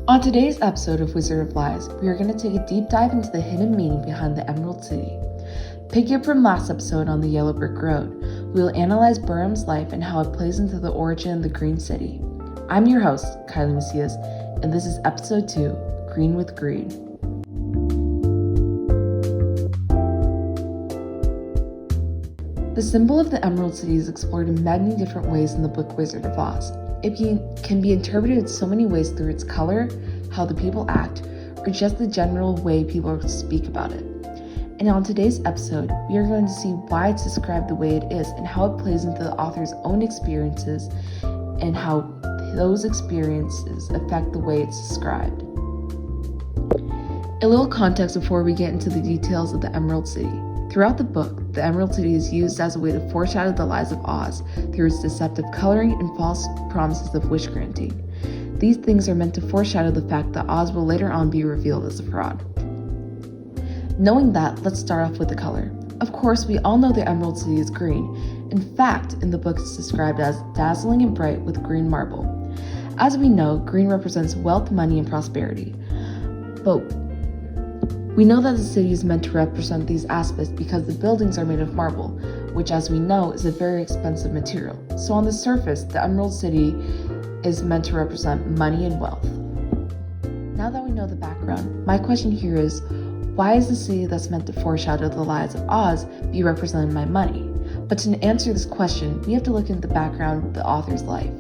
On today's episode of Wizard of Lies, we are going to take a deep dive into the hidden meaning behind the Emerald City. Picking up from last episode on the Yellow Brick Road, we will analyze Burnham's life and how it plays into the origin of the Green City. I'm your host, Kylie Macias, and this is episode 2, Green with Greed. The symbol of the Emerald City is explored in many different ways in the book Wizard of Oz. It can be interpreted in so many ways through its color, how the people act, or just the general way people speak about it. And on today's episode, we are going to see why it's described the way it is and how it plays into the author's own experiences and how those experiences affect the way it's described. A little context before we get into the details of the Emerald City. Throughout the book, the Emerald City is used as a way to foreshadow the lies of Oz through its deceptive coloring and false promises of wish granting. These things are meant to foreshadow the fact that Oz will later on be revealed as a fraud. Knowing that, let's start off with the color. Of course, we all know the Emerald City is green. In fact, in the book it's described as dazzling and bright with green marble. As we know, green represents wealth, money, and prosperity. But we know that the city is meant to represent these aspects because the buildings are made of marble, which as we know is a very expensive material. So on the surface, the Emerald City is meant to represent money and wealth. Now that we know the background, my question here is, why is the city that's meant to foreshadow the lies of Oz be represented by money? But to answer this question, we have to look into the background of the author's life,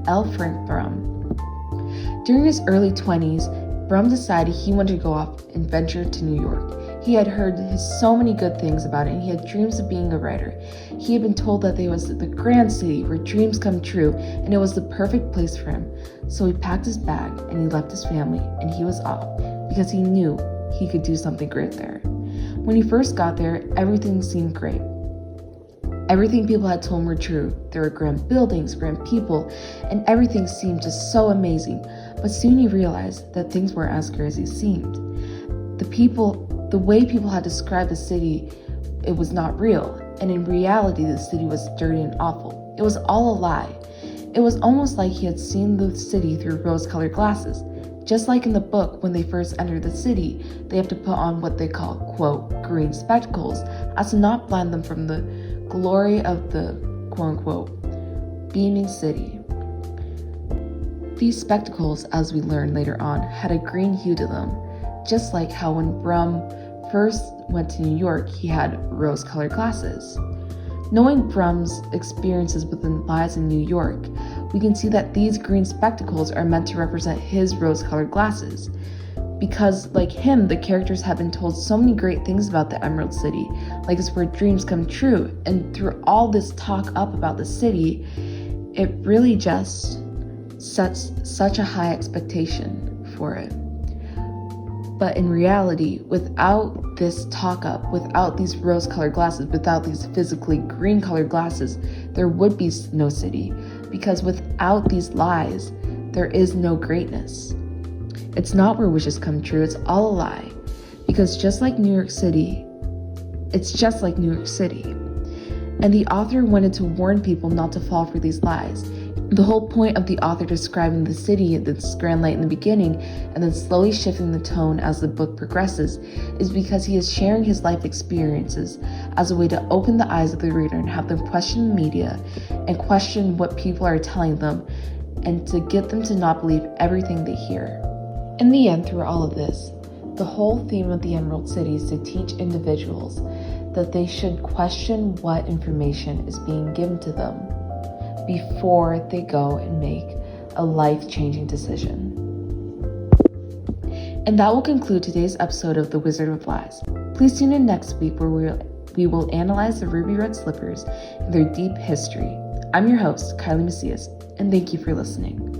L. Frank Baum. During his early 20s, Baum decided he wanted to go off and venture to New York. He had heard so many good things about it, and he had dreams of being a writer. He had been told that it was the grand city where dreams come true, and it was the perfect place for him. So he packed his bag, and he left his family, and he was off, because he knew he could do something great there. When he first got there, everything seemed great. Everything people had told him were true. There were grand buildings, grand people, and everything seemed just so amazing. But soon he realized that things weren't as great as he seemed. The way people had described the city, it was not real. And in reality, the city was dirty and awful. It was all a lie. It was almost like he had seen the city through rose-colored glasses. Just like in the book, when they first enter the city, they have to put on what they call, quote, green spectacles, as to not blind them from the glory of the, quote unquote, beaming city. These spectacles, as we learn later on, had a green hue to them, just like how when Baum first went to New York, he had rose-colored glasses. Knowing Baum's experiences with the lies in New York, we can see that these green spectacles are meant to represent his rose-colored glasses. Because, like him, the characters have been told so many great things about the Emerald City, like it's where dreams come true, and through all this talk up about the city, it really just sets such a high expectation for it. But in reality, without this talk up, without these rose-colored glasses, without these physically green-colored glasses, there would be no city, because without these lies, there is no greatness. It's not where wishes come true, it's all a lie. Because just like New York City, it's just like New York City. And the author wanted to warn people not to fall for these lies. The whole point of the author describing the city at this grand light in the beginning and then slowly shifting the tone as the book progresses is because he is sharing his life experiences as a way to open the eyes of the reader and have them question the media and question what people are telling them and to get them to not believe everything they hear. In the end, through all of this, the whole theme of the Emerald City is to teach individuals that they should question what information is being given to them before they go and make a life-changing decision. And that will conclude today's episode of The Wizard of Lies. Please tune in next week where we will analyze the ruby red slippers and their deep history. I'm your host, Kylie Macias, and thank you for listening.